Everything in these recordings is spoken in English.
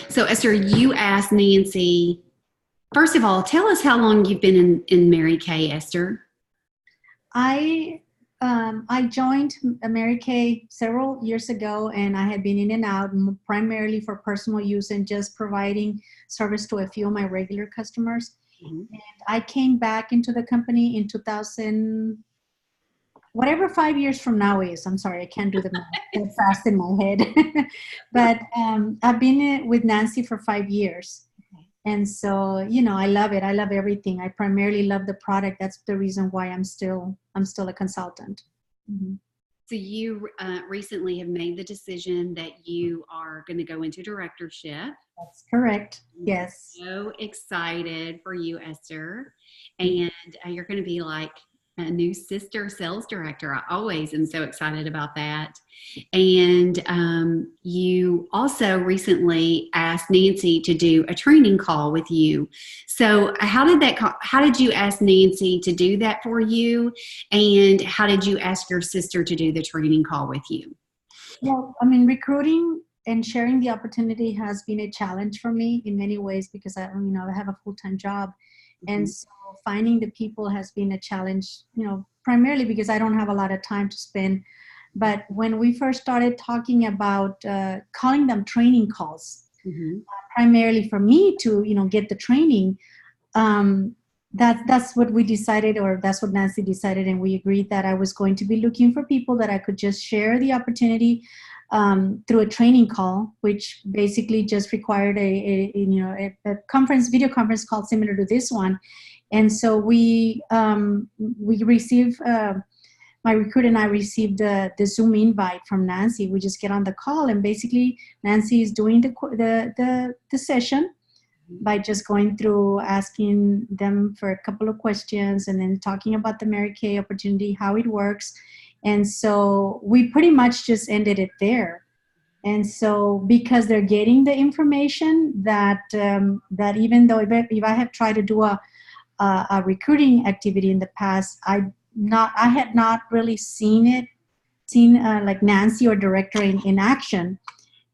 So, Esther, you asked Nancy, first of all, tell us how long you've been in Mary Kay, Esther. I joined Mary Kay several years ago, and I had been in and out primarily for personal use and just providing service to a few of my regular customers. Mhm. And I came back into the company in 2000, whatever 5 years from now is. I'm sorry, I can't do the math so fast in my head. But I've been with Nancy for 5 years. And so, I love it. I love everything. I primarily love the product. That's the reason why I'm still a consultant. Mhm. So, you recently have made the decision that you are going to go into directorship. That's correct. Yes. So excited for you, Esther. And you're going to be like a new sister sales director. I always am so excited about that. And you also recently asked Nancy to do a training call with you. So how did you ask Nancy to do that for you? And how did you ask your sister to do the training call with you? Well, I mean, recruiting and sharing the opportunity has been a challenge for me in many ways because I have a full-time job. And Mhm. so finding the people has been a challenge, primarily because I don't have a lot of time to spend. But when we first started talking about calling them training calls, Mhm. primarily for me to, get the training, um, that's what we decided, or that's what Nancy decided, and we agreed that I was going to be looking for people that I could just share the opportunity through a training call, which basically just required a video conference call similar to this one. And so we received my recruiter and I received the Zoom invite from Nancy. We just get on the call, and basically Nancy is doing the session by just going through asking them for a couple of questions and then talking about the Mary Kay opportunity, how it works. And so we pretty much just ended it there. And so because they're getting the information that even though if I have tried to do a recruiting activity in the past, I had not really seen like Nancy or director in action.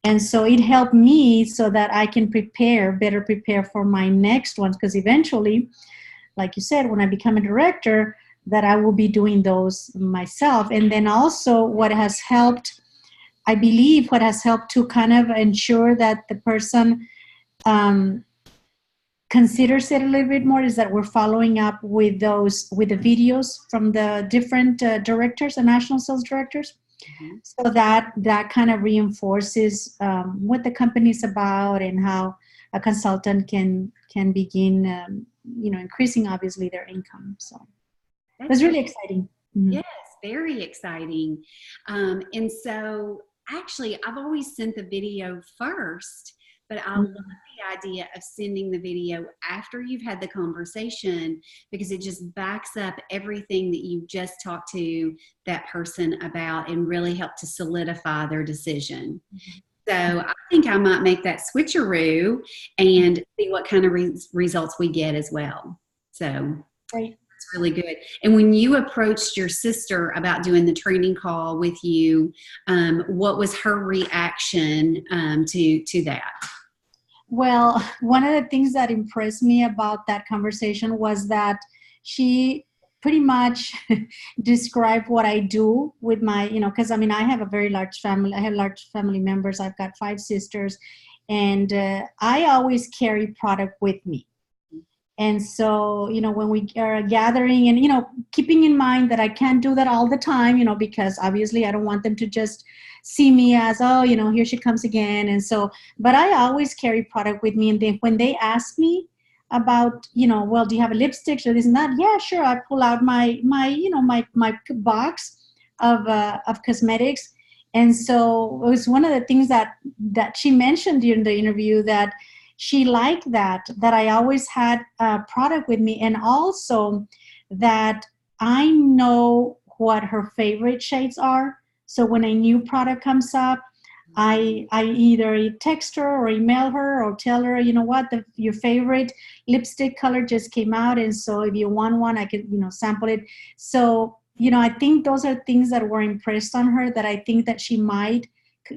And so it helped me so that I can better prepare for my next ones, because eventually, like you said, when I become a director, that I will be doing those myself. And then also I believe what has helped to kind of ensure that the person um, considers it a little bit more is that we're following up with the videos from the different directors and national sales directors, Mhm. so that kind of reinforces what the company's about and how a consultant can begin increasing obviously their income. So it That's was really exciting. Mhm. Yes, very exciting. And so, actually, I've always sent the video first, but I love Mhm. the idea of sending the video after you've had the conversation because it just backs up everything that you just talked to that person about and really help to solidify their decision. So, I think I might make that switcheroo and see what kind of results we get as well. So, Great. really good. And when you approached your sister about doing the training call with you, what was her reaction to that? Well, one of the things that impressed me about that conversation was that she pretty much described what I do with my, because I mean, I have a very large family. I have large family members. I've got 5 sisters, and I always carry product with me. And so, when we are gathering and, keeping in mind that I can't do that all the time, because obviously I don't want them to just see me as, oh, here she comes again. And so, but I always carry product with me. And then when they ask me about, well, do you have a lipstick or this and that? Yeah, sure. I pull out my box of cosmetics. And so it was one of the things that she mentioned during the interview, that she liked that I always had a product with me, and also that I know what her favorite shades are. So when a new product comes up, I either text her or email her or tell her, what, your favorite lipstick color just came out, and so if you want one, I could sample it. So I think those are things that were impressed on her, that I think that she might,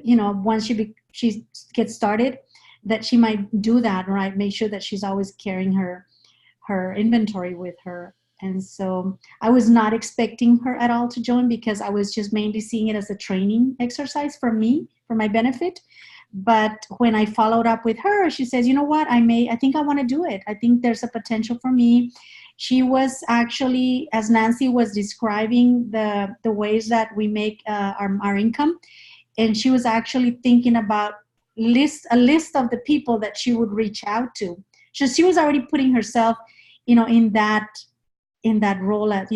once she gets started, that she might do that, right? Make sure that she's always carrying her inventory with her. And so I was not expecting her at all to join because I was just mainly seeing it as a training exercise for me, for my benefit. But when I followed up with her, she says, you know what, I think I want to do it. I think there's a potential for me. She was actually, as Nancy was describing the ways that we make our income, and she was actually thinking about a list of the people that she would reach out to. So she was already putting herself, in that role as,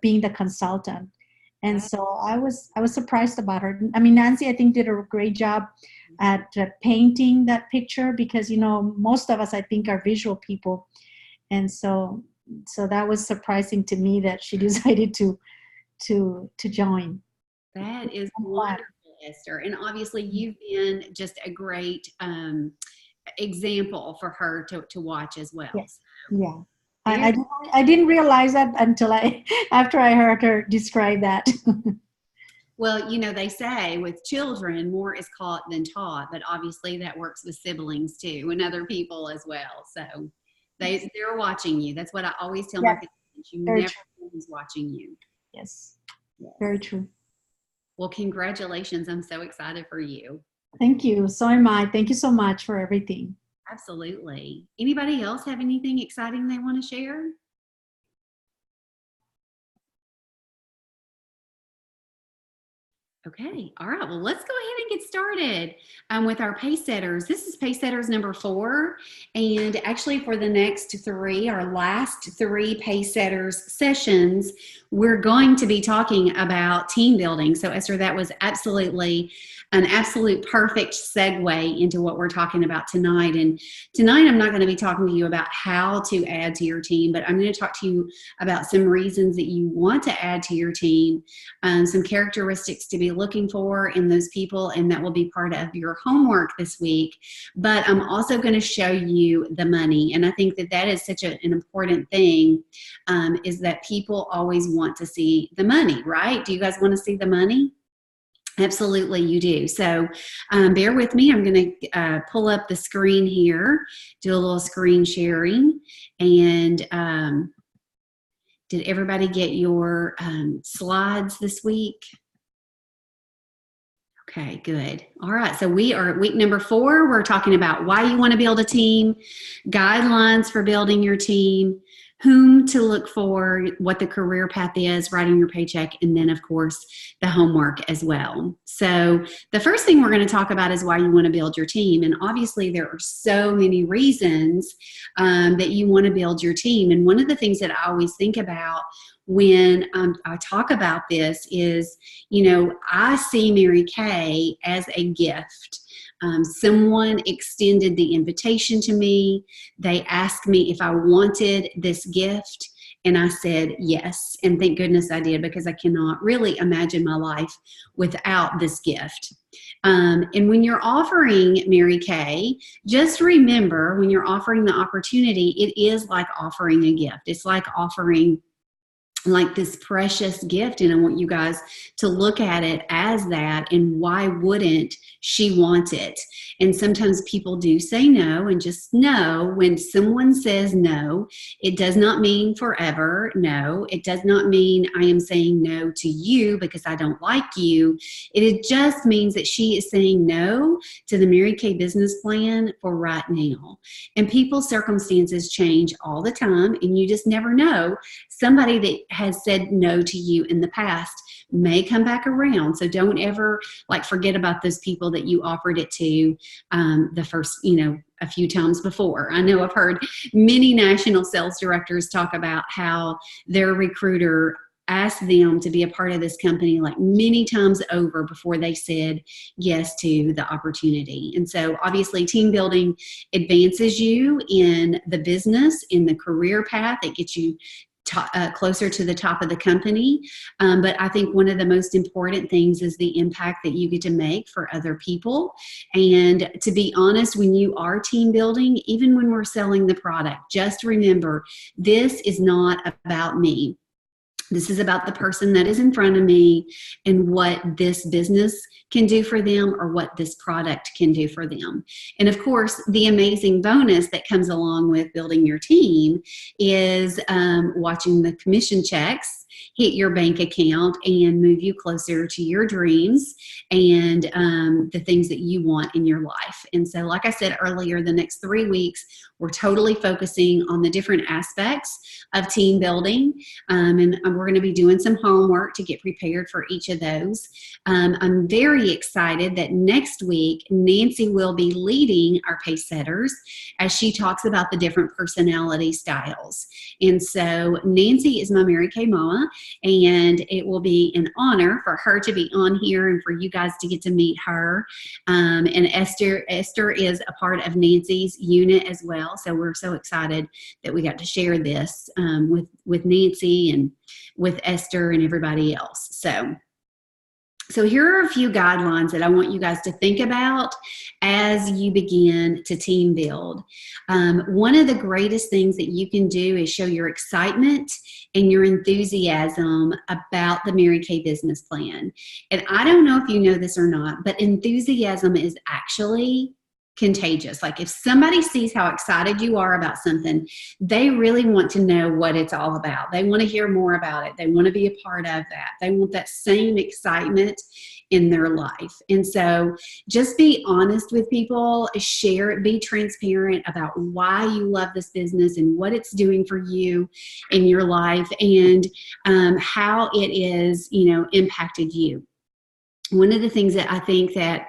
being the consultant. And so I was surprised about her. I mean, Nancy, I think, did a great job at painting that picture because, most of us, I think, are visual people. And so that was surprising to me that she decided to join. That is wonderful, Esther. And obviously you've been just a great example for her to watch as well. Yes. Yeah. I didn't realize that until after I heard her describe that. Well, they say with children, more is caught than taught, but obviously that works with siblings too and other people as well. So they're watching you. That's what I always tell my patients. You never know who's watching you. Yes. Very true. Well, congratulations. I'm so excited for you. Thank you. So am I. Thank you so much for everything. Absolutely. Anybody else have anything exciting they want to share? Okay. All right. Well, let's go ahead and get started with our pace setters. This is pace setters number 4. And actually for the next 3, our last 3 pace setters sessions, we're going to be talking about team building. So Esther, that was absolutely an absolute perfect segue into what we're talking about tonight. And tonight I'm not going to be talking to you about how to add to your team, but I'm going to talk to you about some reasons that you want to add to your team, some characteristics to be looking for in those people, and that will be part of your homework this week. But I'm also going to show you the money, and I think that is such an important thing, is that people always want to see the money, right? Do you guys want to see the money? Absolutely, you do. So bear with me. I'm going to pull up the screen here, do a little screen sharing. And did everybody get your slides this week? Okay, good. All right, so we are at week number 4. We're talking about why you want to build a team, guidelines for building your team, whom to look for, what the career path is, writing your paycheck, and then, of course, the homework as well. So the first thing we're going to talk about is why you want to build your team. And obviously, there are so many reasons that you want to build your team. And one of the things that I always think about when I talk about this is, I see Mary Kay as a gift. Someone extended the invitation to me. They asked me if I wanted this gift, and I said yes. And thank goodness I did, because I cannot really imagine my life without this gift. And when you're offering Mary Kay, just remember, when you're offering the opportunity, it is like offering a gift. It's like offering like this precious gift, and I want you guys to look at it as that. And why wouldn't she want it? And sometimes people do say no, and just know, when someone says no, it does not mean forever. No, it does not mean I am saying no to you because I don't like you. It just means that she is saying no to the Mary Kay business plan for right now. And people's circumstances change all the time, and you just never know. Somebody that has said no to you in the past may come back around. So don't ever forget about those people that you offered it to the first, a few times before. I know I've heard many national sales directors talk about how their recruiter asked them to be a part of this company many times over before they said yes to the opportunity. And so obviously team building advances you in the business, in the career path. It gets you closer to the top of the company. But I think one of the most important things is the impact that you get to make for other people. And to be honest, when you are team building, even when we're selling the product, just remember, this is not about me. This is about the person that is in front of me and what this business can do for them or what this product can do for them. And of course, the amazing bonus that comes along with building your team is watching the commission checks hit your bank account and move you closer to your dreams and the things that you want in your life. And so, like I said earlier, the next 3 weeks, we're totally focusing on the different aspects of team building. And we're going to be doing some homework to get prepared for each of those. I'm very excited that next week, Nancy will be leading our pace setters as she talks about the different personality styles. And so Nancy is my Mary Kay mama, and it will be an honor for her to be on here and for you guys to get to meet her. And Esther is a part of Nancy's unit as well. So we're so excited that we got to share this with Nancy and with Esther and everybody else. So here are a few guidelines that I want you guys to think about as you begin to team build. One of the greatest things that you can do is show your excitement and your enthusiasm about the Mary Kay business plan. And I don't know if you know this or not, but enthusiasm is actually contagious. Like if somebody sees how excited you are about something, they really want to know what it's all about. They want to hear more about it. They want to be a part of that. They want that same excitement in their life. And so just be honest with people, share it, be transparent about why you love this business and what it's doing for you in your life and how it is, impacted you. One of the things that I think that,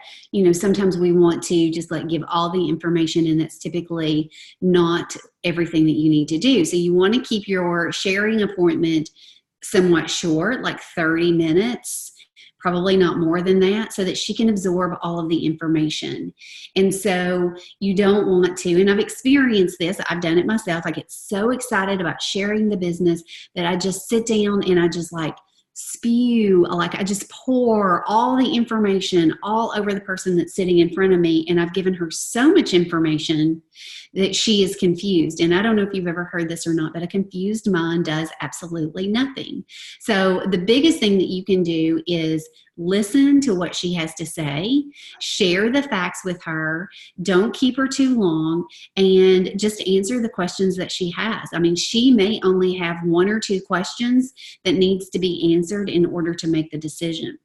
sometimes we want to just give all the information, and that's typically not everything that you need to do. So you want to keep your sharing appointment somewhat short, like 30 minutes, probably not more than that, so that she can absorb all of the information. And so you don't want to, and I've experienced this, I've done it myself. I get so excited about sharing the business that I just sit down and I just spew, I just pour all the information all over the person that's sitting in front of me, and I've given her so much information that she is confused. And I don't know if you've ever heard this or not, but a confused mind does absolutely nothing. So the biggest thing that you can do is listen to what she has to say, share the facts with her, don't keep her too long, and just answer the questions that she has. I mean, she may only have 1 or 2 questions that needs to be answered in order to make the decision.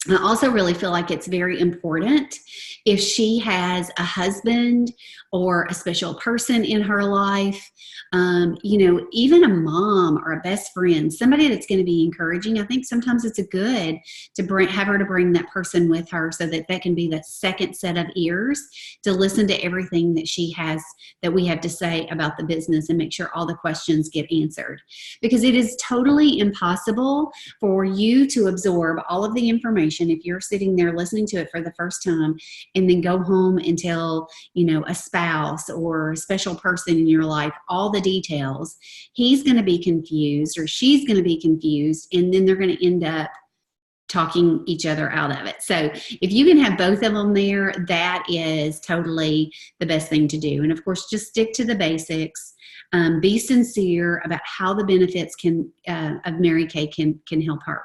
I also really feel like it's very important if she has a husband or a special person in her life, even a mom or a best friend, somebody that's going to be encouraging. I think sometimes it's good to have her to bring that person with her so that can be the second set of ears to listen to everything that we have to say about the business and make sure all the questions get answered. Because it is totally impossible for you to absorb all of the information if you're sitting there listening to it for the first time and then go home and tell, a spouse or a special person in your life all the details. He's going to be confused or she's going to be confused, and then they're going to end up talking each other out of it. So if you can have both of them there, that is totally the best thing to do. And of course, just stick to the basics. Be sincere about how the benefits of Mary Kay can help her.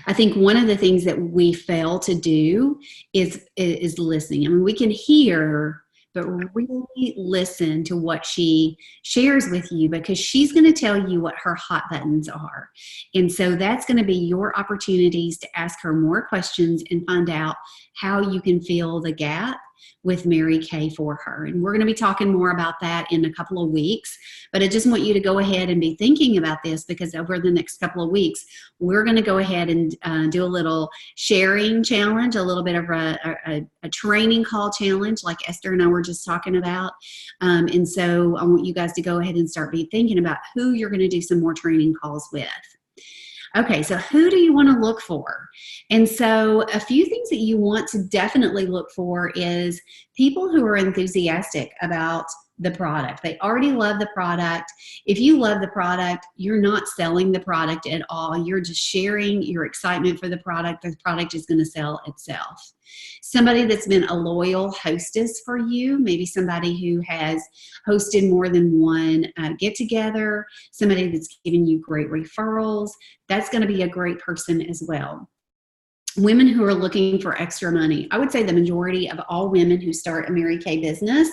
I think one of the things that we fail to do is listening. I mean, we can hear, but really listen to what she shares with you, because she's going to tell you what her hot buttons are. And so that's going to be your opportunities to ask her more questions and find out how you can fill the gap with Mary Kay for her. And we're going to be talking more about that in a couple of weeks. But I just want you to go ahead and be thinking about this, because over the next couple of weeks, we're going to go ahead and do a little sharing challenge, a little bit of a training call challenge like Esther and I were just talking about. And so I want you guys to go ahead and start be thinking about who you're going to do some more training calls with. Okay, so who do you want to look for? And so a few things that you want to definitely look for is people who are enthusiastic about the product. They already love the product. If you love the product, you're not selling the product at all. You're just sharing your excitement for the product. The product is going to sell itself. Somebody that's been a loyal hostess for you, maybe somebody who has hosted more than one get-together, somebody that's given you great referrals, that's going to be a great person as well. Women who are looking for extra money. I would say the majority of all women who start a Mary Kay business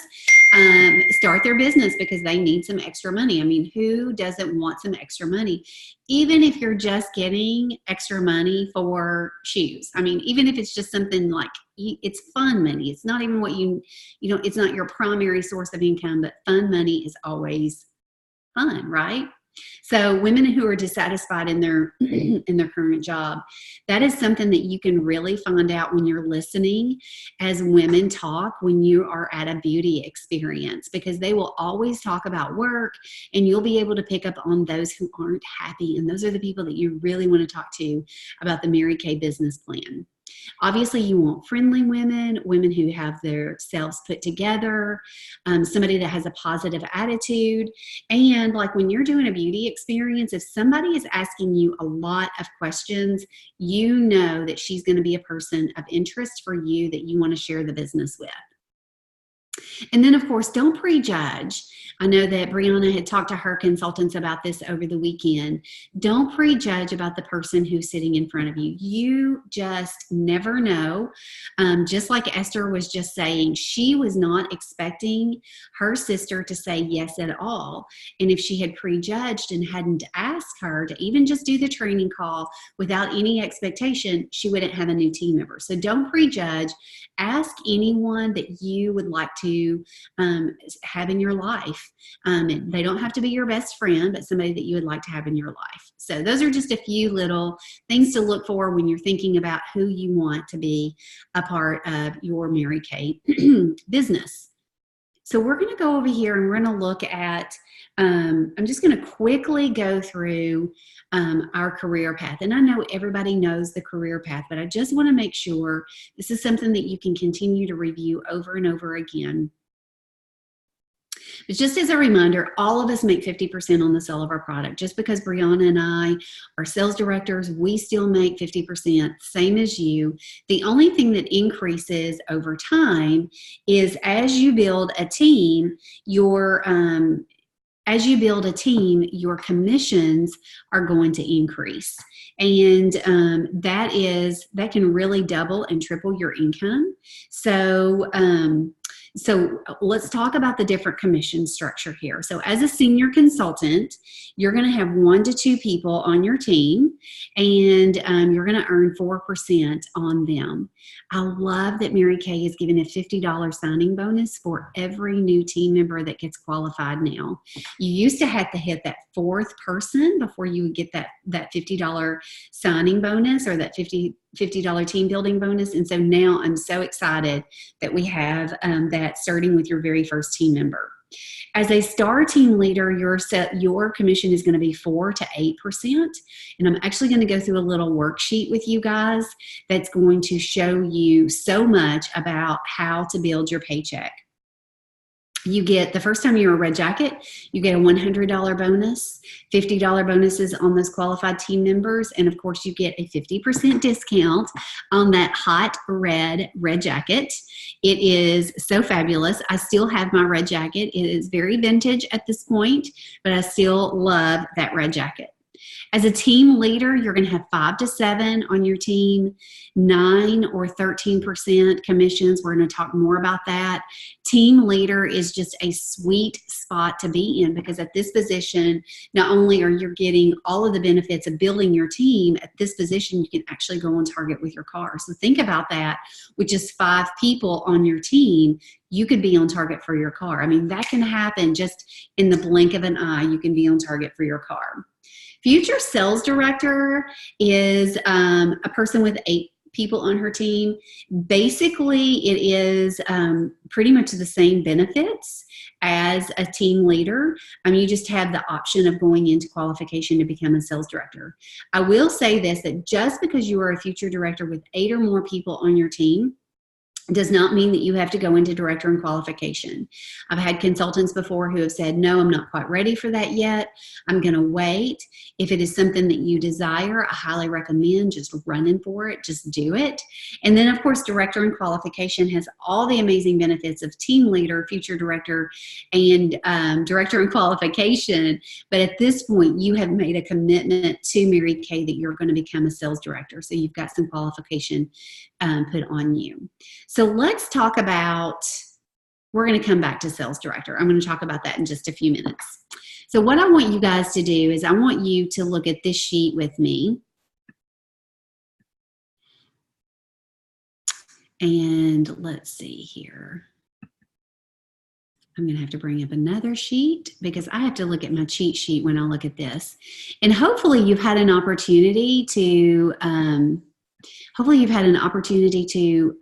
start their business because they need some extra money. I mean, who doesn't want some extra money? Even if you're just getting extra money for shoes. I mean, even if it's just something like, it's fun money. It's not even what it's not your primary source of income, but fun money is always fun, right? So women who are dissatisfied in their current job, that is something that you can really find out when you're listening as women talk when you are at a beauty experience, because they will always talk about work, and you'll be able to pick up on those who aren't happy. And those are the people that you really want to talk to about the Mary Kay business plan. Obviously, you want friendly women, women who have their selves put together, somebody that has a positive attitude. And like when you're doing a beauty experience, if somebody is asking you a lot of questions, you know that she's going to be a person of interest for you that you want to share the business with. And then, of course, don't prejudge. I know that Brianna had talked to her consultants about this over the weekend. Don't prejudge about the person who's sitting in front of you. You just never know. Just like Esther was just saying, she was not expecting her sister to say yes at all. And if she had prejudged and hadn't asked her to even just do the training call without any expectation, she wouldn't have a new team member. So don't prejudge. Ask anyone that you would like to have in your life. They don't have to be your best friend, but somebody that you would like to have in your life. So those are just a few little things to look for when you're thinking about who you want to be a part of your Mary Kay business. So we're going to go over here and we're going to look at, I'm just going to quickly go through our career path. And I know everybody knows the career path, but I just want to make sure this is something that you can continue to review over and over again. But just as a reminder, all of us make 50% on the sale of our product. Just because Brianna and I are sales directors, we still make 50%, same as you. The only thing that increases over time is as you build a team, your commissions are going to increase. And that can really double and triple your income. So let's talk about the different commission structure here. So as a senior consultant, you're going to have 1 to 2 people on your team, and you're going to earn 4% on them. I love that Mary Kay is giving a $50 signing bonus for every new team member that gets qualified now. You used to have to hit that 4th person before you would get that $50 signing bonus or that $50 team building bonus. And so now I'm so excited that we have that starting with your very first team member. As a star team leader, your commission is going to be 4 to 8%. And I'm actually going to go through a little worksheet with you guys that's going to show you so much about how to build your paycheck. You get, the first time you're a red jacket, you get a $100 bonus, $50 bonuses on those qualified team members, and of course you get a 50% discount on that hot red jacket. It is so fabulous. I still have my red jacket. It is very vintage at this point, but I still love that red jacket. As a team leader, you're going to have 5 to 7 on your team, 9 or 13% commissions. We're going to talk more about that. Team leader is just a sweet spot to be in because at this position, not only are you getting all of the benefits of building your team, at this position, you can actually go on target with your car. So think about that. With just 5 people on your team, you could be on target for your car. I mean, that can happen just in the blink of an eye. You can be on target for your car. Future sales director is a person with 8 people on her team. Basically, it is pretty much the same benefits as a team leader. You just have the option of going into qualification to become a sales director. I will say this, that just because you are a future director with 8 or more people on your team, does not mean that you have to go into director and qualification. I've had consultants before who have said, no, I'm not quite ready for that yet. I'm going to wait. If it is something that you desire, I highly recommend just running for it. Just do it. And then, of course, director and qualification has all the amazing benefits of team leader, future director, and director and qualification. But at this point, you have made a commitment to Mary Kay that you're going to become a sales director. So you've got some qualification put on you. So let's talk about, we're going to come back to sales director. I'm going to talk about that in just a few minutes. So what I want you guys to do is I want you to look at this sheet with me. And let's see here. I'm going to have to bring up another sheet because I have to look at my cheat sheet when I look at this. And hopefully you've had an opportunity to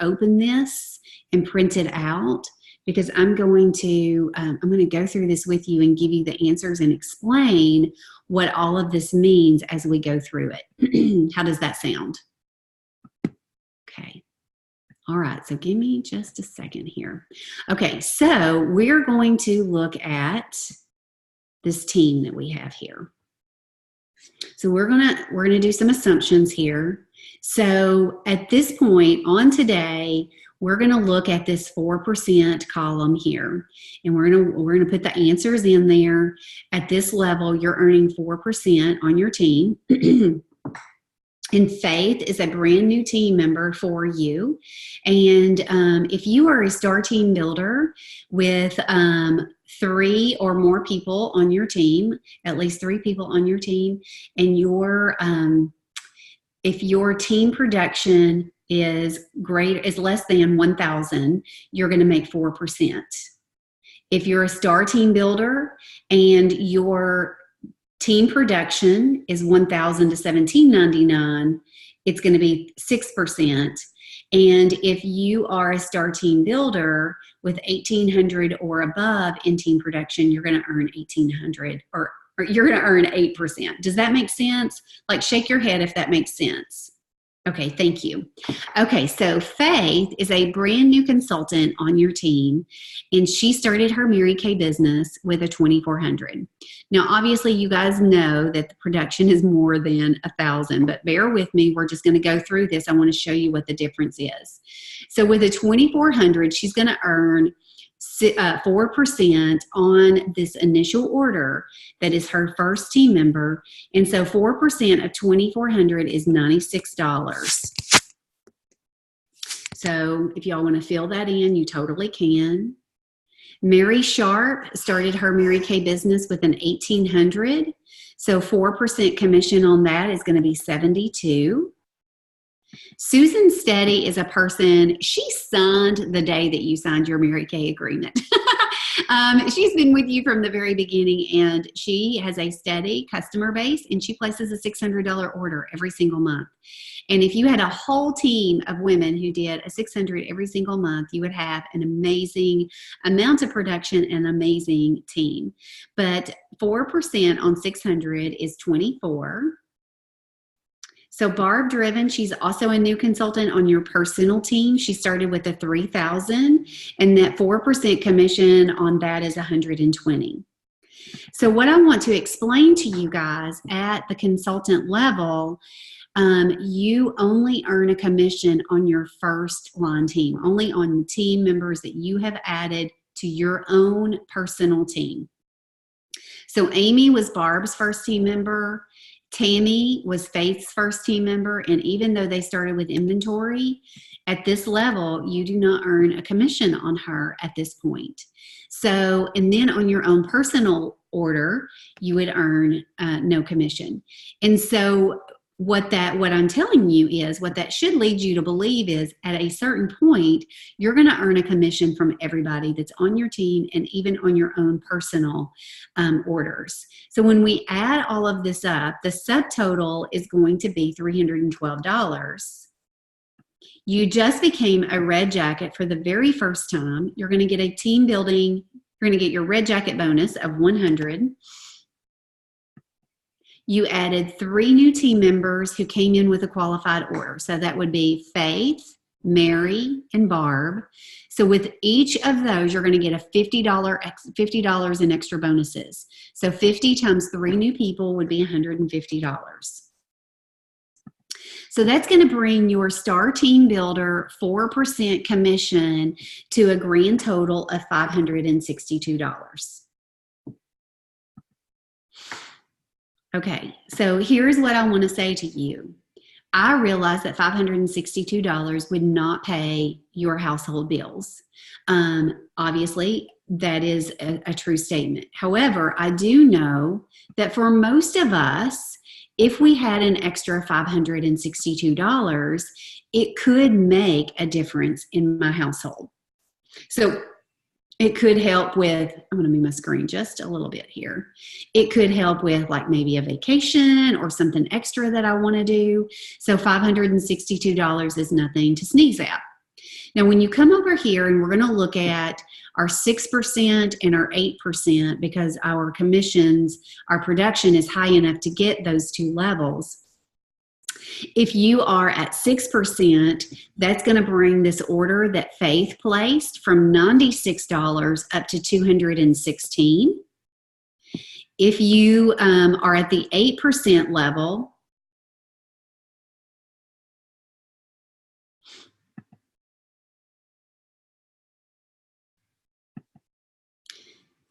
open this and print it out, because I'm going to go through this with you and give you the answers and explain what all of this means as we go through it. How does that sound? Okay. All right, so give me just a second here. Okay, so we're going to look at this team that we have here. So we're gonna do some assumptions here. So at this point on today, we're gonna look at this 4% column here, and we're gonna put the answers in there. At this level, you're earning 4% on your team. And Faith is a brand new team member for you. And if you are a star team builder with 3 or more people on your team, at least 3 people on your team, and if your team production is less than 1,000, you're going to make 4%. If you're a star team builder and your team production is 1,000 to 1,799, it's going to be 6%. And if you are a star team builder with 1,800 or above in team production, you're going to earn 1,800 or you're going to earn 8%. Does that make sense? Like, shake your head if that makes sense. Okay, thank you. Okay, so Faith is a brand new consultant on your team, and she started her Mary Kay business with a 2,400. Now, obviously, you guys know that the production is more than 1,000, but bear with me. We're just going to go through this. I want to show you what the difference is. So with a 2,400, she's going to earn 4% on this initial order that is her first team member. And so 4% of 2,400 is $96. So if y'all want to fill that in, you totally can. Mary Sharp started her Mary Kay business with an 1,800. So 4% commission on that is going to be $72. Susan Steady is a person, she signed the day that you signed your Mary Kay agreement. She's been with you from the very beginning, and she has a steady customer base, and she places a $600 order every single month. And if you had a whole team of women who did a $600 every single month, you would have an amazing amount of production and an amazing team. But 4% on 600 is 24. So Barb Driven, she's also a new consultant on your personal team. She started with a 3,000, and that 4% commission on that is 120. So what I want to explain to you guys, at the consultant level, you only earn a commission on your first line team, only on the team members that you have added to your own personal team. So Amy was Barb's first team member. Tammy was Faith's first team member, and even though they started with inventory, at this level, you do not earn a commission on her at this point. So, and then on your own personal order, you would earn no commission. And so what I'm telling you is, what that should lead you to believe is, at a certain point, you're going to earn a commission from everybody that's on your team and even on your own personal orders. So when we add all of this up, the subtotal is going to be $312. You just became a red jacket for the very first time. You're going to get a team building, you're going to get your red jacket bonus of 100. You added 3 new team members who came in with a qualified order. So that would be Faith, Mary, and Barb. So with each of those, you're going to get a $50 in extra bonuses. So 50 times 3 new people would be $150. So that's going to bring your Star Team Builder 4% commission to a grand total of $562. Okay, so here's what I want to say to you. I realize that $562 would not pay your household bills. Obviously, that is a true statement. However, I do know that for most of us, if we had an extra $562, it could make a difference in my household. So it could help with, I'm going to move my screen just a little bit here. It could help with like maybe a vacation or something extra that I want to do. So $562 is nothing to sneeze at. Now, when you come over here and we're going to look at our 6% and our 8% because our commissions, our production is high enough to get those two levels. If you are at 6%, that's going to bring this order that Faith placed from $96 up to $216. If you are at the 8% level,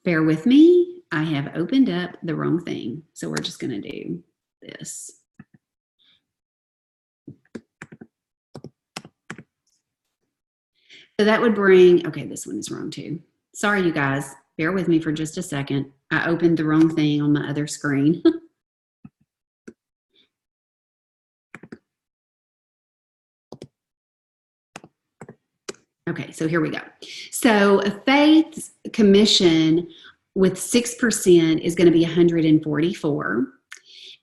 bear with me, I have opened up the wrong thing. So we're just going to do this. So that would bring, okay, this one is wrong too. Sorry, you guys, bear with me for just a second. I opened the wrong thing on my other screen. Okay, so here we go. So Faith's commission with 6% is going to be 144,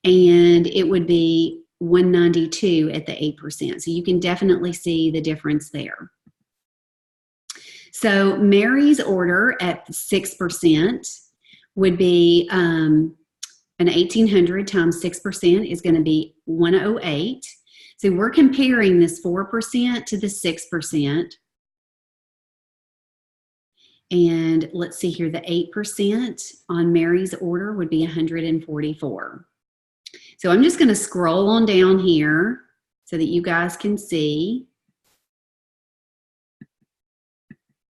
and it would be 192 at the 8%. So you can definitely see the difference there. So Mary's order at 6% would be an 1,800 times 6% is going to be 108. So we're comparing this 4% to the 6%. And let's see here, the 8% on Mary's order would be 144. So I'm just going to scroll on down here so that you guys can see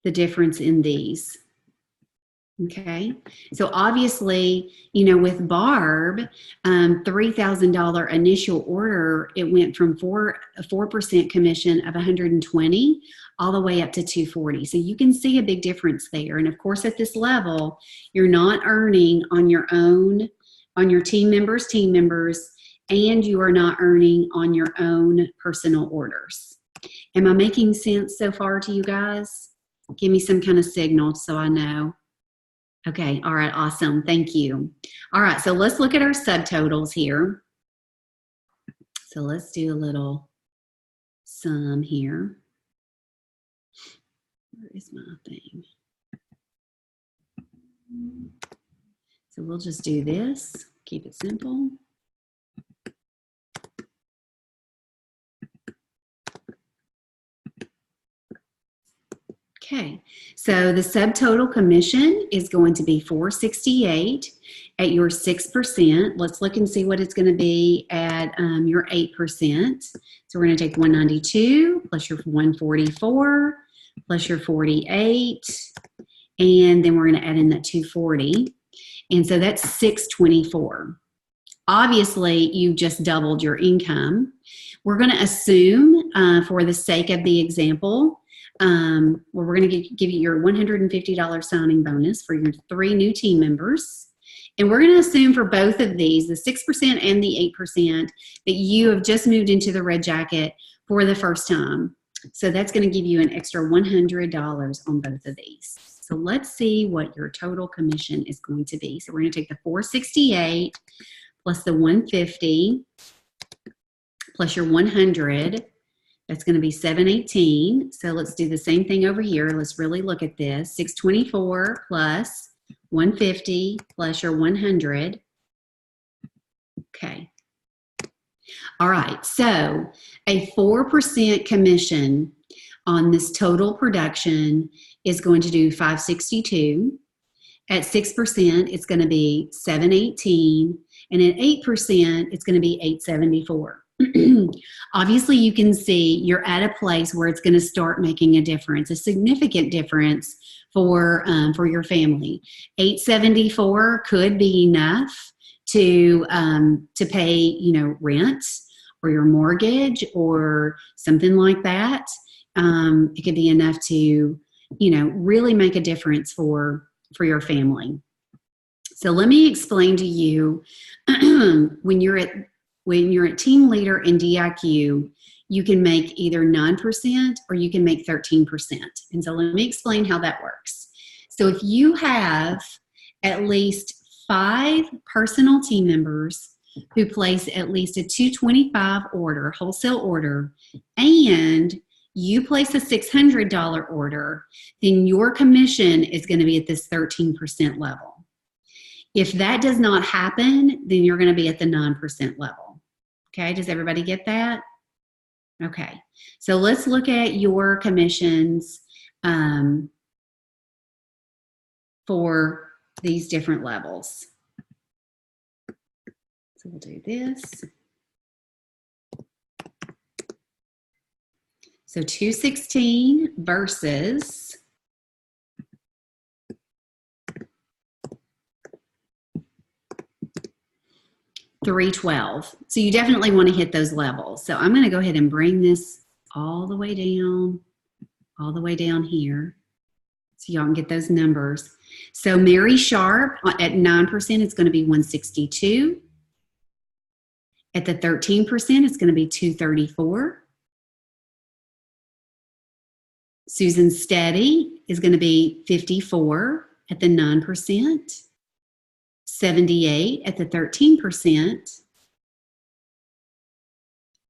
the difference in these. Okay, so obviously, you know, with Barb, $3,000 initial order, it went from 4% commission of 120 all the way up to 240. So you can see a big difference there. And of course, at this level, you're not earning on your own, on your team members, and you are not earning on your own personal orders. Am I making sense so far to you guys? Give me some kind of signal so I know. Okay, all right, awesome, thank you. All right, so let's look at our subtotals here. So let's do a little sum here. Where is my thing? So we'll just do this, keep it simple. Okay, so the subtotal commission is going to be $468 at your 6%. Let's look and see what it's going to be at your 8%. So we're going to take 192 plus your 144 plus your 48, and then we're going to add in that 240. And so that's 624. Obviously, you just doubled your income. We're going to assume, for the sake of the example, we're going to give you your $150 signing bonus for your 3 new team members. And we're going to assume for both of these, the 6% and the 8%, that you have just moved into the Red Jacket for the first time. So that's going to give you an extra $100 on both of these. So let's see what your total commission is going to be. So we're going to take the $468 plus the $150 plus your $100. That's going to be $718. So let's do the same thing over here. Let's really look at this. $624 plus $150 plus your $100. Okay. All right. So a 4% commission on this total production is going to do 562. At 6%, it's going to be 718. And at 8%, it's going to be 874. Obviously, you can see you're at a place where it's going to start making a difference, a significant difference for your family. 874 could be enough to pay, you know, rent or your mortgage or something like that. It could be enough to, you know, really make a difference for your family. So let me explain to you when you're at team leader in DIQ, you can make either 9% or you can make 13%. And so let me explain how that works. So if you have at least 5 personal team members who place at least a 225 order, wholesale order, and you place a $600 order, then your commission is going to be at this 13% level. If that does not happen, then you're going to be at the 9% level. Okay, does everybody get that? Okay, so let's look at your commissions for these different levels. So we'll do this. So 216 versus 312. So you definitely want to hit those levels. So I'm going to go ahead and bring this all the way down here so y'all can get those numbers. So Mary Sharp at 9%, it's going to be 162. At the 13%, it's going to be 234. Susan Steady is going to be 54 at the 9%, 78 at the 13%,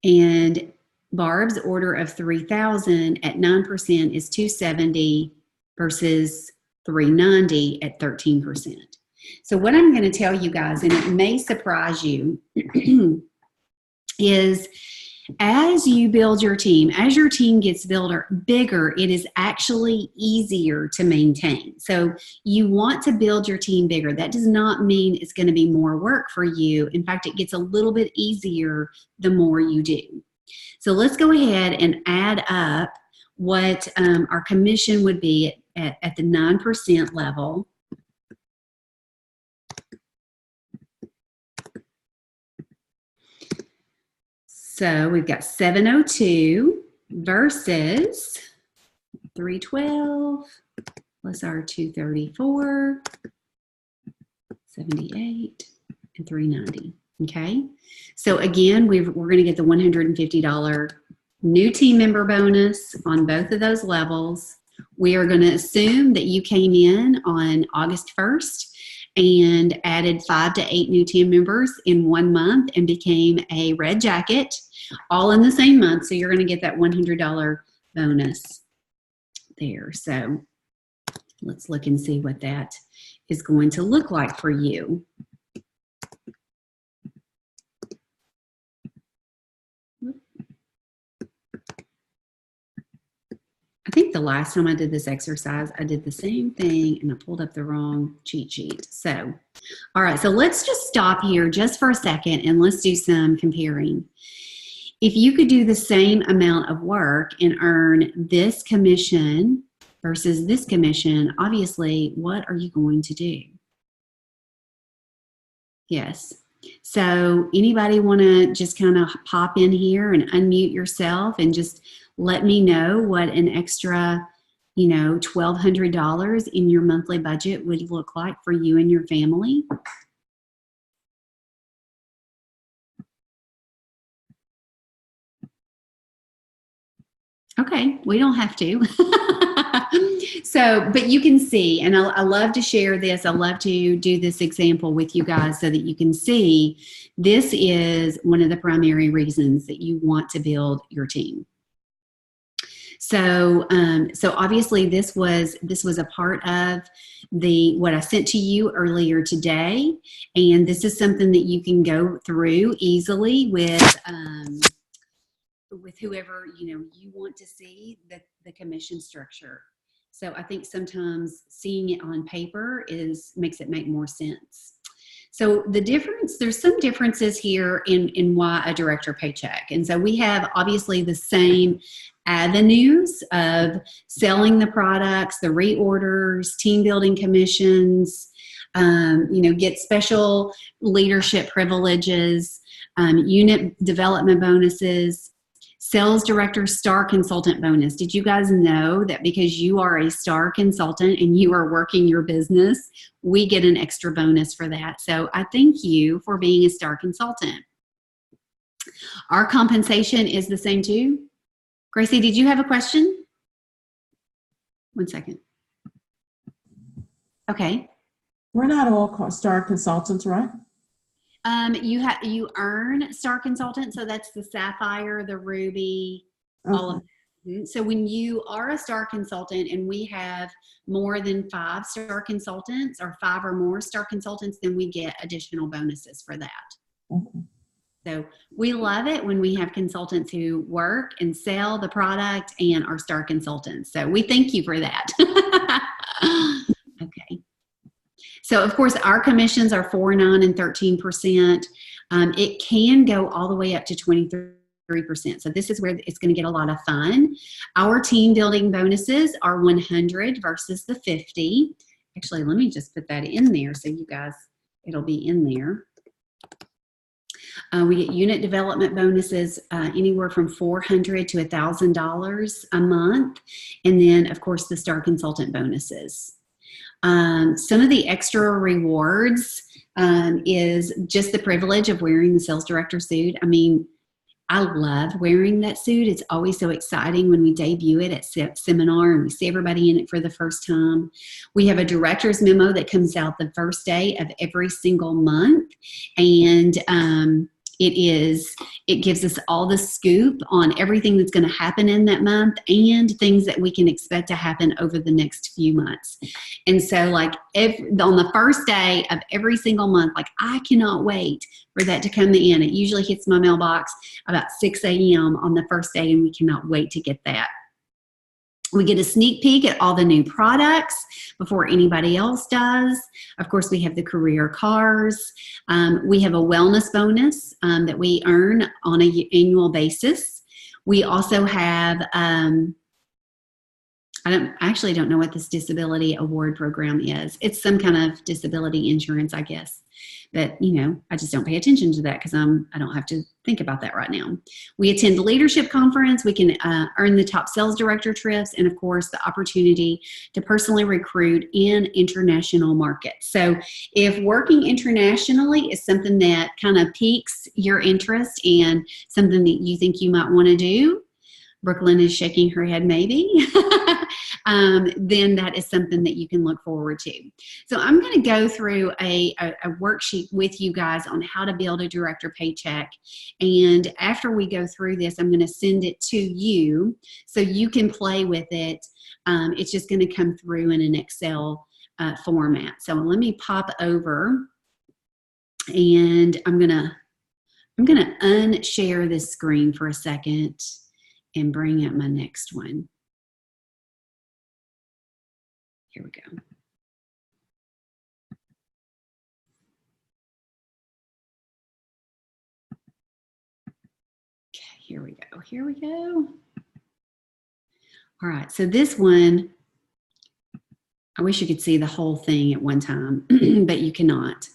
and Barb's order of 3,000 at 9% is 270 versus 390 at 13%. So what I'm going to tell you guys, and it may surprise you, is as you build your team, as your team gets bigger, it is actually easier to maintain. So you want to build your team bigger. That does not mean it's going to be more work for you. In fact, it gets a little bit easier the more you do. So let's go ahead and add up what our commission would be at the 9% level. So we've got 702 versus 312 plus our 234, 78, and 390. Okay. So again, we're going to get the $150 new team member bonus on both of those levels. We are going to assume that you came in on August 1st and added 5 to 8 new team members in 1 month and became a red jacket, all in the same month. So you're going to get that $100 bonus there. So let's look and see what that is going to look like for you. I think the last time I did this exercise, I did the same thing and I pulled up the wrong cheat sheet. So, all right, so let's just stop here just for a second and let's do some comparing. If you could do the same amount of work and earn this commission versus this commission, obviously, what are you going to do? Yes. So anybody want to just kind of pop in here and unmute yourself and just let me know what an extra, $1,200 in your monthly budget would look like for you and your family? Okay, we don't have to. So, but you can see, and I love to share this. I love to do this example with you guys so that you can see this is one of the primary reasons that you want to build your team. So, so obviously this was a part of what I sent to you earlier today, and this is something that you can go through easily with whoever you want to see the commission structure. So I think sometimes seeing it on paper makes it make more sense. So there's some differences here in why a director paycheck. And so we have obviously the same avenues of selling the products, the reorders, team building commissions, get special leadership privileges, unit development bonuses, sales director star consultant bonus. Did you guys know that because you are a star consultant and you are working your business, we get an extra bonus for that? So I thank you for being a star consultant. Our compensation is the same too. Gracie, did you have a question? 1 second. Okay. We're not all star consultants, right? You earn star consultant, so that's the sapphire, the ruby, all of that. So when you are a star consultant and we have more than 5 star consultants or 5 or more star consultants, then we get additional bonuses for that. Okay. So we love it when we have consultants who work and sell the product and are star consultants. So we thank you for that. Okay. So of course our commissions are 4%, 9%, and 13%. It can go all the way up to 23%. So this is where it's going to get a lot of fun. Our team building bonuses are 100 versus the 50. Actually, let me just put that in there so you guys, it'll be in there. We get unit development bonuses anywhere from $400 to $1,000 a month. And then, of course, the star consultant bonuses. Some of the extra rewards is just the privilege of wearing the sales director suit. I mean, I love wearing that suit. It's always so exciting when we debut it at seminar and we see everybody in it for the first time. We have a director's memo that comes out the first day of every single month. And it gives us all the scoop on everything that's going to happen in that month and things that we can expect to happen over the next few months. And so like on the first day of every single month, like I cannot wait for that to come in. It usually hits my mailbox about 6 a.m. on the first day, and we cannot wait to get that. We get a sneak peek at all the new products before anybody else does. Of course, we have the career cars. We have a wellness bonus that we earn on an annual basis. We also have, I actually don't know what this disability award program is. It's some kind of disability insurance, I guess. But, I just don't pay attention to that because I don't have to think about that right now. We attend the leadership conference. We can earn the top sales director trips, and of course, the opportunity to personally recruit in international markets. So if working internationally is something that kind of piques your interest and something that you think you might want to do, Brooklyn is shaking her head maybe, then that is something that you can look forward to. So I'm going to go through a worksheet with you guys on how to build a director paycheck. And after we go through this, I'm going to send it to you so you can play with it. It's just going to come through in an Excel format. So let me pop over and I'm going to unshare this screen for a second and bring up my next one. Here we go. Okay, here we go. Here we go. All right, so this one, I wish you could see the whole thing at one time, but you cannot.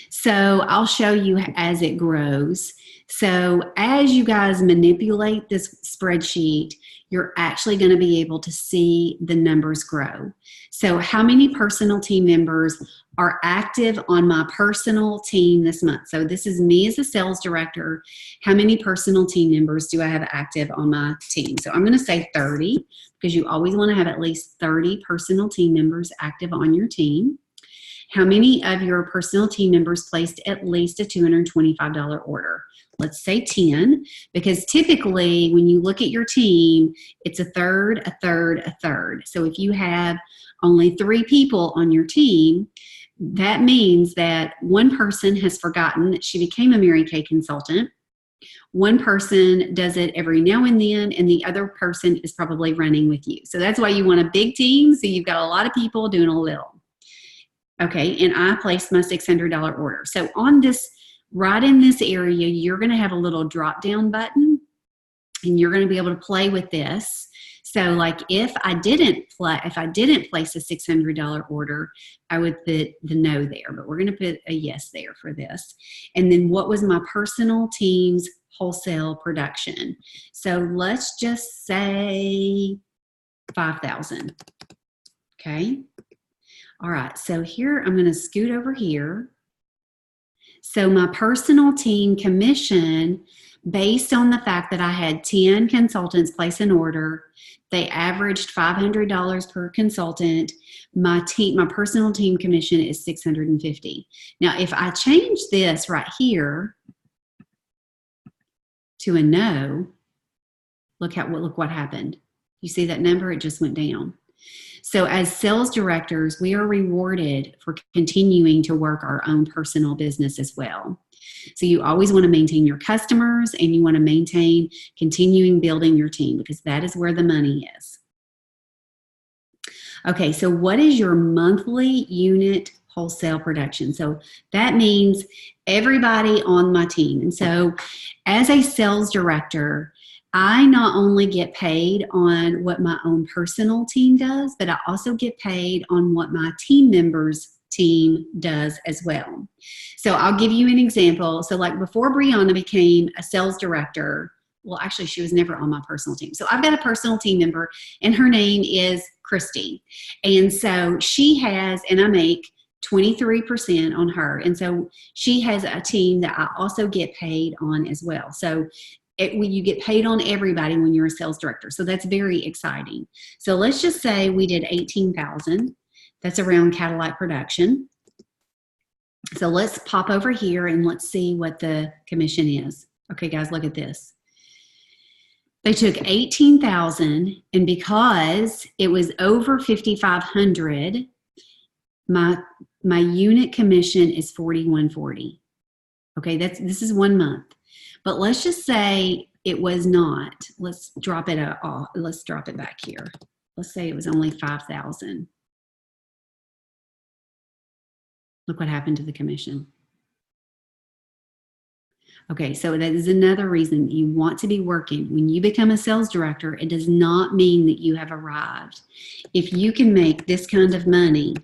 So I'll show you as it grows. So as you guys manipulate this spreadsheet, you're actually going to be able to see the numbers grow. So how many personal team members are active on my personal team this month? So this is me as a sales director. How many personal team members do I have active on my team? So I'm going to say 30 because you always want to have at least 30 personal team members active on your team. How many of your personal team members placed at least a $225 order? Let's say 10, because typically when you look at your team, it's a third, a third, a third. So if you have only 3 people on your team, that means that one person has forgotten that she became a Mary Kay consultant. One person does it every now and then, and the other person is probably running with you. So that's why you want a big team, so you've got a lot of people doing a little. Okay, and I placed my $600 order. So on this, right in this area, you're going to have a little drop down button, and you're going to be able to play with this. So like if I didn't place a $600 order, I would put the no there, but we're going to put a yes there for this. And then what was my personal team's wholesale production? So let's just say 5,000. Okay. All right, so here I'm going to scoot over here. So my personal team commission, based on the fact that I had 10 consultants place an order, they averaged $500 per consultant. My personal team commission is $650. Now, if I change this right here to a no, look what happened. You see that number? It just went down. So as sales directors, we are rewarded for continuing to work our own personal business as well. So you always want to maintain your customers, and you want to maintain continuing building your team, because that is where the money is. Okay, so what is your monthly unit wholesale production? So that means everybody on my team. And so as a sales director, I not only get paid on what my own personal team does, but I also get paid on what my team members' team does as well. So I'll give you an example. So like before Brianna became a sales director, well, actually she was never on my personal team. So I've got a personal team member, and her name is Christy. And so she has, and I make 23% on her. And so she has a team that I also get paid on as well. So you get paid on everybody when you're a sales director. So that's very exciting. So let's just say we did 18,000. That's around Cadillac production. So let's pop over here and let's see what the commission is. Okay, guys, look at this. They took 18,000, and because it was over 5,500, my unit commission is 41.40. Okay, this is 1 month. But let's just say it was not. Let's drop it let's drop it back here. Let's say it was only 5,000. Look what happened to the commission. Okay, so that is another reason you want to be working. When you become a sales director, it does not mean that you have arrived. If you can make this kind of money,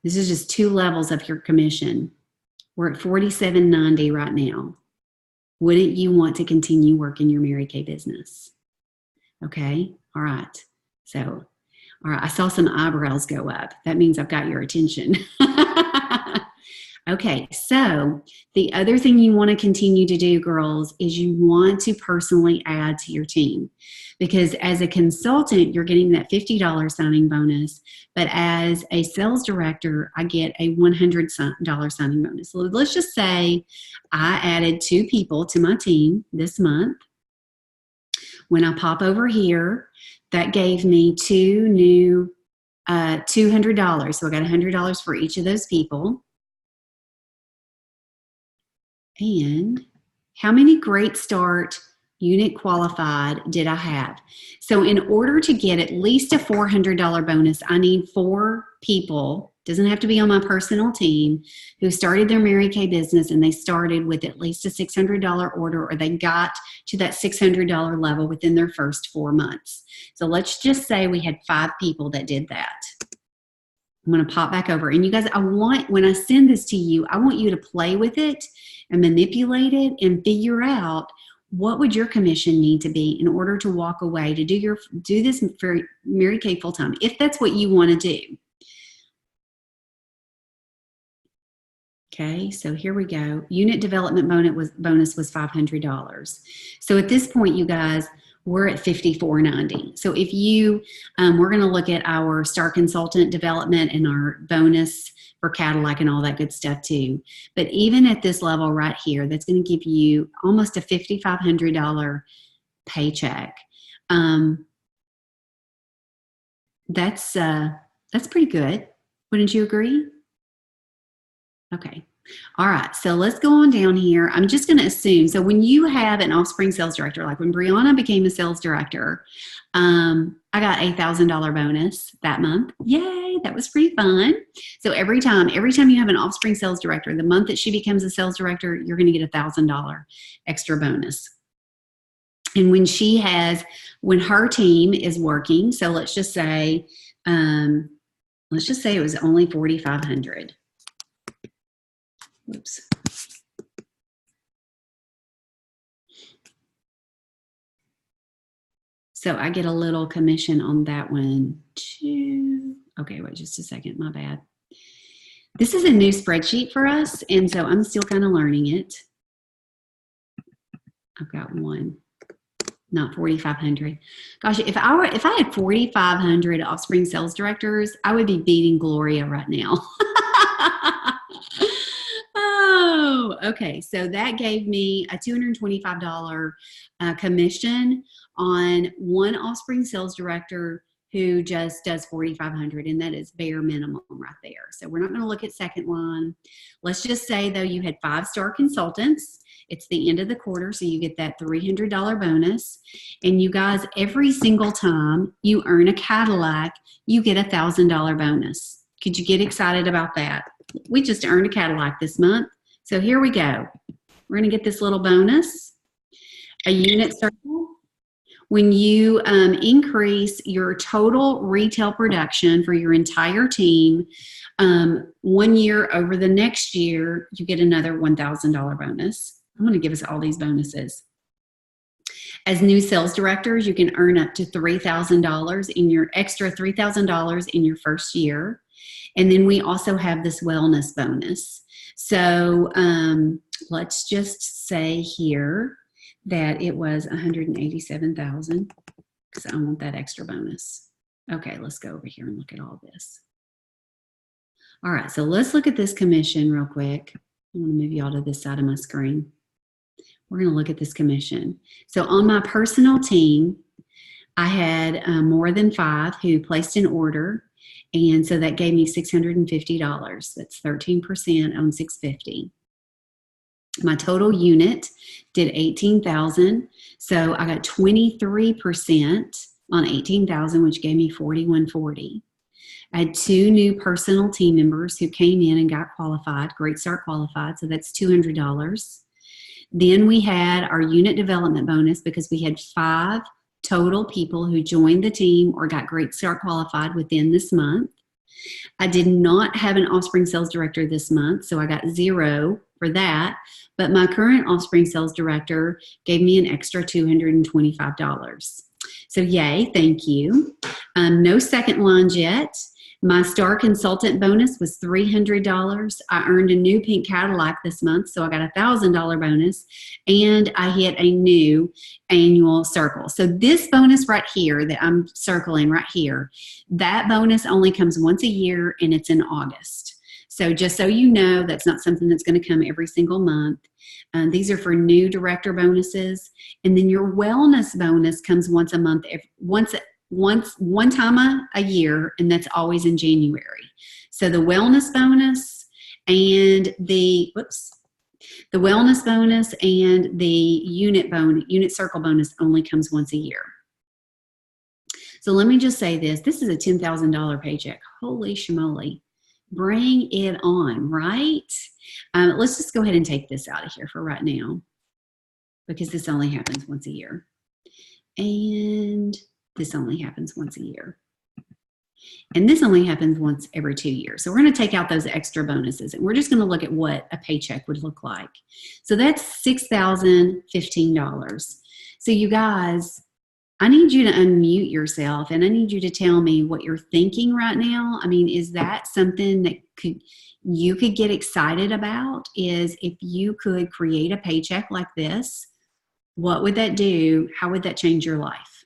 this is just 2 levels of your commission. We're at $47.90 right now. Wouldn't you want to continue working your Mary Kay business? Okay, all right. So, all right, I saw some eyebrows go up. That means I've got your attention. Okay, so the other thing you want to continue to do, girls, is you want to personally add to your team. Because as a consultant, you're getting that $50 signing bonus, but as a sales director, I get a $100 signing bonus. So let's just say I added 2 people to my team this month. When I pop over here, that gave me 2 new $200. So I got $100 for each of those people. And how many Great Start unit qualified did I have? So in order to get at least a $400 bonus, I need 4 people, doesn't have to be on my personal team, who started their Mary Kay business, and they started with at least a $600 order, or they got to that $600 level within their first 4 months. So let's just say we had 5 people that did that. I'm going to pop back over. And you guys, when I send this to you, I want you to play with it and manipulate it and figure out what would your commission need to be in order to walk away to do this for Mary Kay full time, if that's what you want to do. Okay, so here we go. Unit development bonus was $500. So at this point, you guys, we're at $54.90. So if you, we're going to look at our Star Consultant development and our bonus for Cadillac and all that good stuff too. But even at this level right here, that's going to give you almost a $5,500 paycheck. That's pretty good. Wouldn't you agree? Okay. All right, so let's go on down here. I'm just going to assume. So when you have an offspring sales director, like when Brianna became a sales director, I got $8,000 bonus that month. Yay, that was pretty fun. So every time you have an offspring sales director, the month that she becomes a sales director, you're going to get $1,000 extra bonus. And when her team is working, so let's just say it was only 4,500. Oops. So I get a little commission on that one too. Okay, wait just a second, my bad. This is a new spreadsheet for us, and so I'm still kind of learning it. I've got one, not 4,500. Gosh, if I had 4,500 offspring sales directors, I would be beating Gloria right now. Oh, okay. So that gave me a $225 commission on one offspring sales director who just does 4,500, and that is bare minimum right there. So we're not going to look at second line. Let's just say though you had 5-star consultants. It's the end of the quarter, so you get that $300 bonus. And you guys, every single time you earn a Cadillac, you get $1,000 bonus. Could you get excited about that? We just earned a Cadillac this month. So here we go. We're going to get this little bonus, a unit circle. When you increase your total retail production for your entire team 1 year over the next year, you get another $1,000 bonus. I'm going to give us all these bonuses. As new sales directors, you can earn up to $3,000 in your extra $3,000 in your first year. And then we also have this wellness bonus. So let's just say here that it was $187,000 because I want that extra bonus. Okay, let's go over here and look at all this. All right, so let's look at this commission real quick. I want to move y'all to this side of my screen. We're going to look at this commission. So on my personal team, I had more than 5 who placed an order, and so that gave me $650. That's 13% on $650. My total unit did $18,000, so I got 23% on $18,000, which gave me $4,140. I had 2 new personal team members who came in and got qualified, Great Start qualified, so that's $200. Then we had our unit development bonus because we had 5 total people who joined the team or got Great Start qualified within this month. I did not have an offspring sales director this month, so I got 0 for that. But my current offspring sales director gave me an extra $225. So yay, thank you. No second lines yet. My star consultant bonus was $300. I earned a new pink Cadillac this month, so I got a $1,000 bonus, and I hit a new annual circle. So this bonus right here that I'm circling right here, that bonus only comes once a year, and it's in August. So just so you know, that's not something that's going to come every single month. These are for new director bonuses. And then your wellness bonus comes once a month, one time a year, and that's always in January. So the wellness bonus and the wellness bonus and the unit circle bonus only comes once a year. So let me just say this is a $10,000 paycheck. Holy schmoly. Bring it on, right? Let's just go ahead and take this out of here for right now because this only happens once a year. And this only happens once a year. And this only happens once every 2 years. So we're going to take out those extra bonuses, and we're just going to look at what a paycheck would look like. So that's $6,015. So you guys, I need you to unmute yourself, and I need you to tell me what you're thinking right now. I mean, is that something that you could get excited about? Is if you could create a paycheck like this, what would that do? How would that change your life?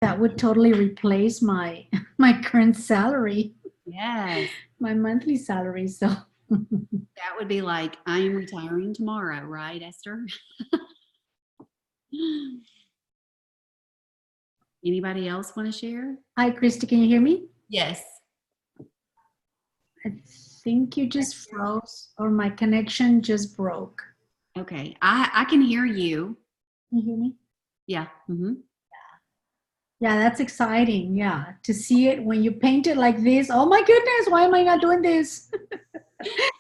That would totally replace my current salary. Yes. My monthly salary. So that would be like, I am retiring tomorrow, right, Esther? Anybody else want to share? Hi, Christy, can you hear me? Yes. I think you just froze or my connection just broke. Okay. I can hear you. Can you hear me? Yeah. Mm-hmm. Yeah, that's exciting. Yeah, to see it when you paint it like this. Oh my goodness, why am I not doing this?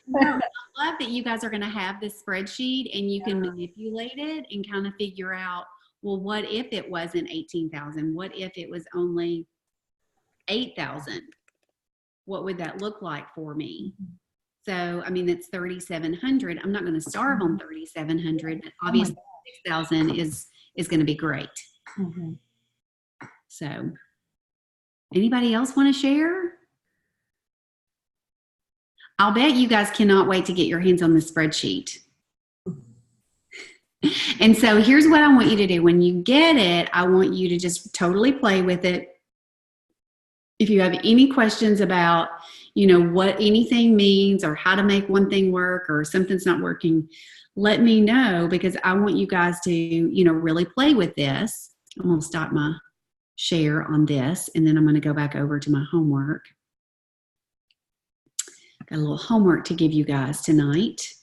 No, I love that you guys are going to have this spreadsheet and you can manipulate it and kind of figure out, well, what if it wasn't 18,000? What if it was only 8,000? What would that look like for me? So, I mean, it's 3,700. I'm not going to starve on 3,700, but obviously 6,000 is going to be great. Mm-hmm. So, anybody else want to share? I'll bet you guys cannot wait to get your hands on the spreadsheet. And so here's what I want you to do. When you get it, I want you to just totally play with it. If you have any questions about, what anything means or how to make one thing work or something's not working, let me know, because I want you guys to, really play with this. I'm going to stop my share on this, and then I'm going to go back over to my homework. Got a little homework to give you guys tonight.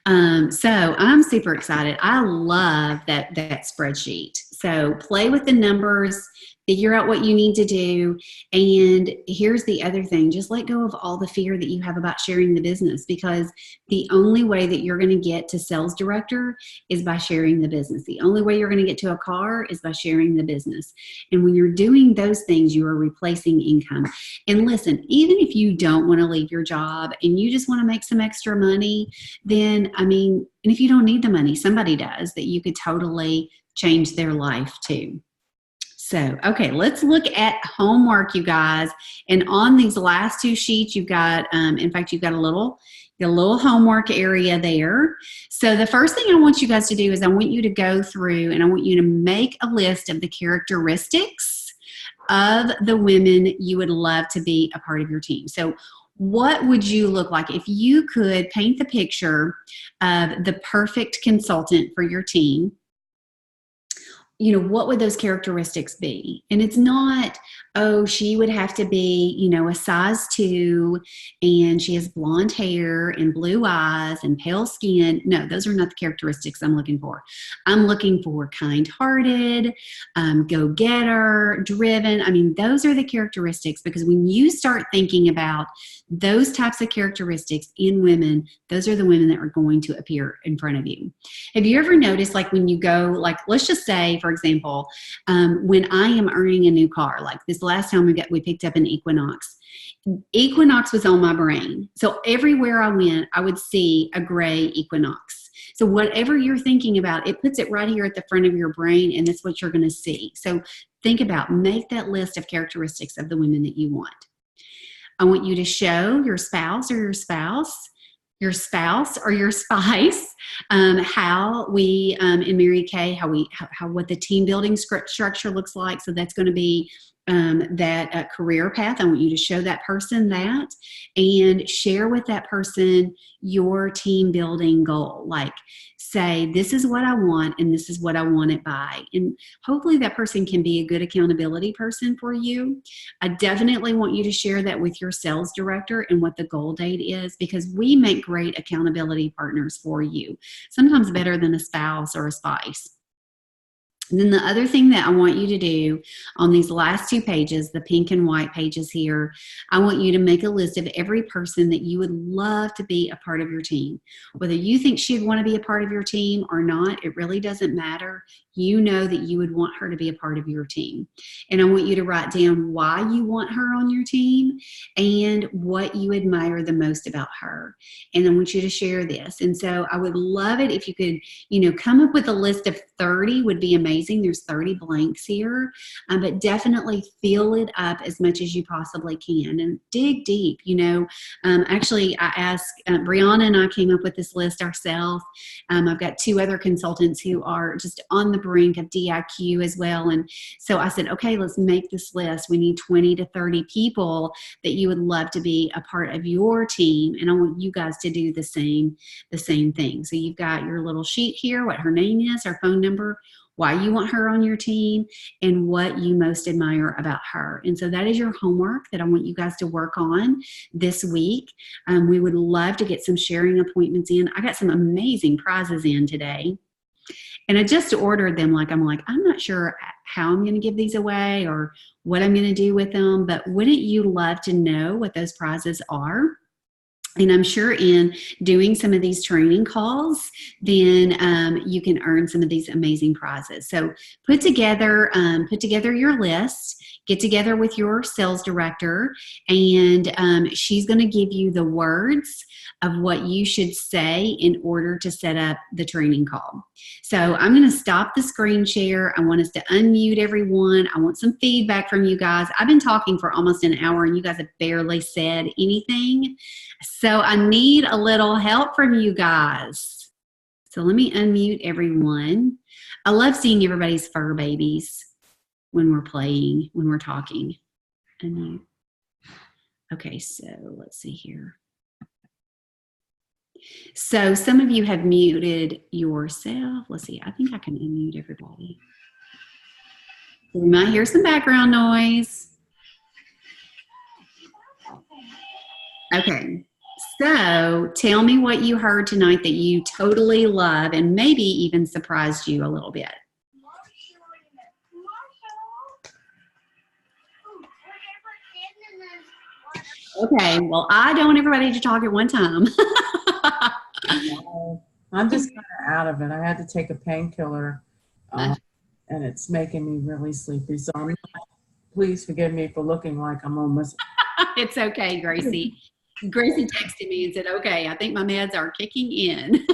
So I'm super excited. I love that spreadsheet. So play with the numbers, figure out what you need to do. And here's the other thing, just let go of all the fear that you have about sharing the business, because the only way that you're going to get to sales director is by sharing the business. The only way you're going to get to a car is by sharing the business. And when you're doing those things, you are replacing income. And listen, even if you don't want to leave your job and you just want to make some extra money, then, and if you don't need the money, somebody does, that you could totally change their life too. So, okay, let's look at homework, you guys. And on these last two sheets, you've got, in fact, you've got a little homework area there. So the first thing I want you guys to do is I want you to go through and I want you to make a list of the characteristics of the women you would love to be a part of your team. So what would you look like if you could paint the picture of the perfect consultant for your team? What would those characteristics be? And it's not, oh, she would have to be, a size 2 and she has blonde hair and blue eyes and pale skin. No, those are not the characteristics I'm looking for. I'm looking for kind-hearted, go-getter, driven. Those are the characteristics, because when you start thinking about those types of characteristics in women, those are the women that are going to appear in front of you. Have you ever noticed, like when you go, like, let's just say, for example, when I am earning a new car, like this last time we picked up an Equinox. Equinox was on my brain. So everywhere I went, I would see a gray Equinox. So whatever you're thinking about, it puts it right here at the front of your brain, and that's what you're going to see. So think about, make that list of characteristics of the women that you want. I want you to show your spouse or your spice, how we in Mary Kay, how what the team building structure looks like. So that's going to be that career path. I want you to show that person that, and share with that person your team building goal. Like, say, this is what I want and this is what I want it by. And hopefully that person can be a good accountability person for you. I definitely want you to share that with your sales director and what the goal date is, because we make great accountability partners for you, sometimes better than a spouse or a spice. And then the other thing that I want you to do on these last two pages, the pink and white pages here, I want you to make a list of every person that you would love to be a part of your team. Whether you think she'd want to be a part of your team or not, it really doesn't matter. You know that you would want her to be a part of your team. And I want you to write down why you want her on your team and what you admire the most about her. And I want you to share this. And so I would love it if you could, come up with a list of 30 would be amazing. There's 30 blanks here, but definitely fill it up as much as you possibly can and dig deep. Actually, I asked Brianna and I came up with this list ourselves. I've got 2 other consultants who are just on the brink of DIQ as well. And so I said, okay, let's make this list. We need 20 to 30 people that you would love to be a part of your team. And I want you guys to do the same thing. So you've got your little sheet here, what her name is, her phone number, why you want her on your team, and what you most admire about her. And so that is your homework that I want you guys to work on this week. We would love to get some sharing appointments in. I got some amazing prizes in today. And I just ordered them. I'm not sure how I'm going to give these away or what I'm going to do with them, but wouldn't you love to know what those prizes are? And I'm sure in doing some of these training calls, then you can earn some of these amazing prizes. So put together your list, get together with your sales director, and she's going to give you the words of what you should say in order to set up the training call. So I'm going to stop the screen share. I want us to unmute everyone. I want some feedback from you guys. I've been talking for almost an hour and you guys have barely said anything. So I need a little help from you guys. So let me unmute everyone. I love seeing everybody's fur babies when we're playing, when we're talking. Unmute. Okay, so let's see here. So some of you have muted yourself. Let's see, I think I can unmute everybody. We might hear some background noise. Okay, so tell me what you heard tonight that you totally love and maybe even surprised you a little bit. Okay, well, I don't want everybody to talk at one time. I'm just kind of out of it. I had to take a painkiller, and it's making me really sleepy. So please forgive me for looking like I'm almost. It's okay, Gracie. Gracie texted me and said, okay, I think my meds are kicking in. So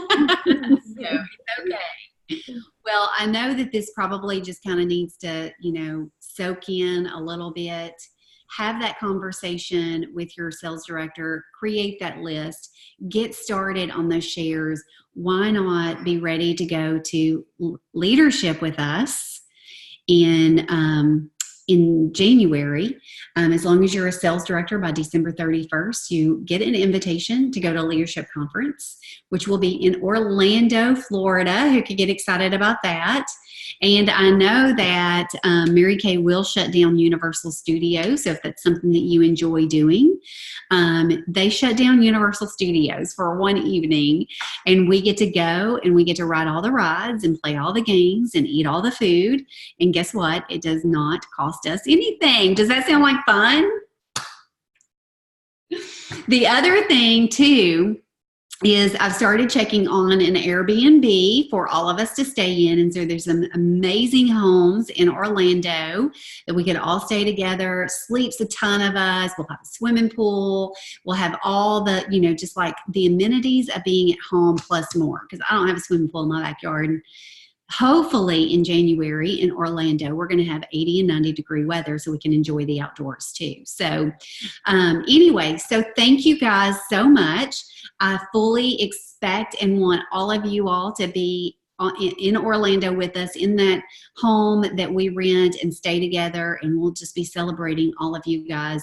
it's okay. Well, I know that this probably just kind of needs to, soak in a little bit. Have that conversation with your sales director, create that list, get started on those shares. Why not be ready to go to leadership with us in January? As long as you're a sales director by December 31st, you get an invitation to go to Leadership Conference, which will be in Orlando, Florida. Who could get excited about that? And I know that Mary Kay will shut down Universal Studios, so if that's something that you enjoy doing. They shut down Universal Studios for one evening, and we get to go and we get to ride all the rides and play all the games and eat all the food. And guess what? It does not cost us anything. Does that sound like fun? The other thing, too, is I've started checking on an Airbnb for all of us to stay in. And so there's some amazing homes in Orlando that we could all stay together. Sleeps a ton of us. We'll have a swimming pool. We'll have all the, just like the amenities of being at home plus more. Because I don't have a swimming pool in my backyard. Hopefully in January in Orlando, we're going to have 80 and 90 degree weather so we can enjoy the outdoors too. So anyway, so thank you guys so much. I fully expect and want all of you all to be in Orlando with us in that home that we rent and stay together, and we'll just be celebrating all of you guys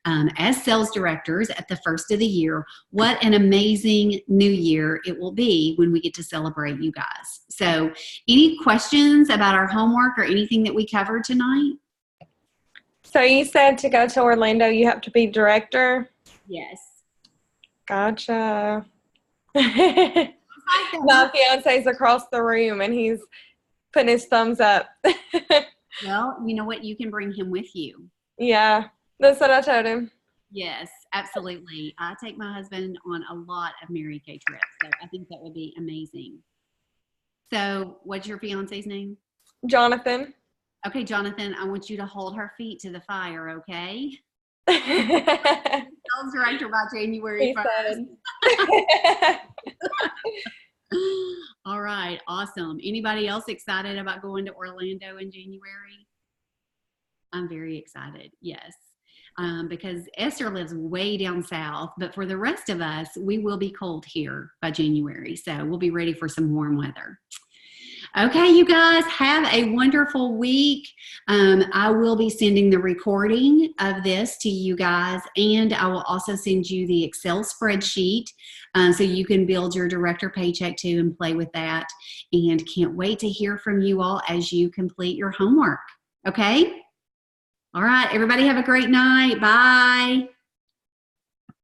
as sales directors at the first of the year. What an amazing new year it will be when we get to celebrate you guys. So any questions about our homework or anything that we covered tonight? So you said to go to Orlando you have to be director? Yes. Gotcha. My fiance's across the room and he's putting his thumbs up. Well, you know what? You can bring him with you. Yeah, that's what I told him. Yes, absolutely. I take my husband on a lot of Mary Kay trips, so I think that would be amazing. So what's your fiance's name? Jonathan. Okay, Jonathan, I want you to hold her feet to the fire, okay? Sales director by January 1st. All right, awesome. Anybody else excited about going to Orlando in January? I'm very excited, yes. Because Esther lives way down south, but for the rest of us, we will be cold here by January. So we'll be ready for some warm weather. Okay, you guys have a wonderful week. I will be sending the recording of this to you guys, and I will also send you the Excel spreadsheet so you can build your director paycheck too and play with that. And can't wait to hear from you all as you complete your homework. Okay? All right, everybody have a great night. Bye.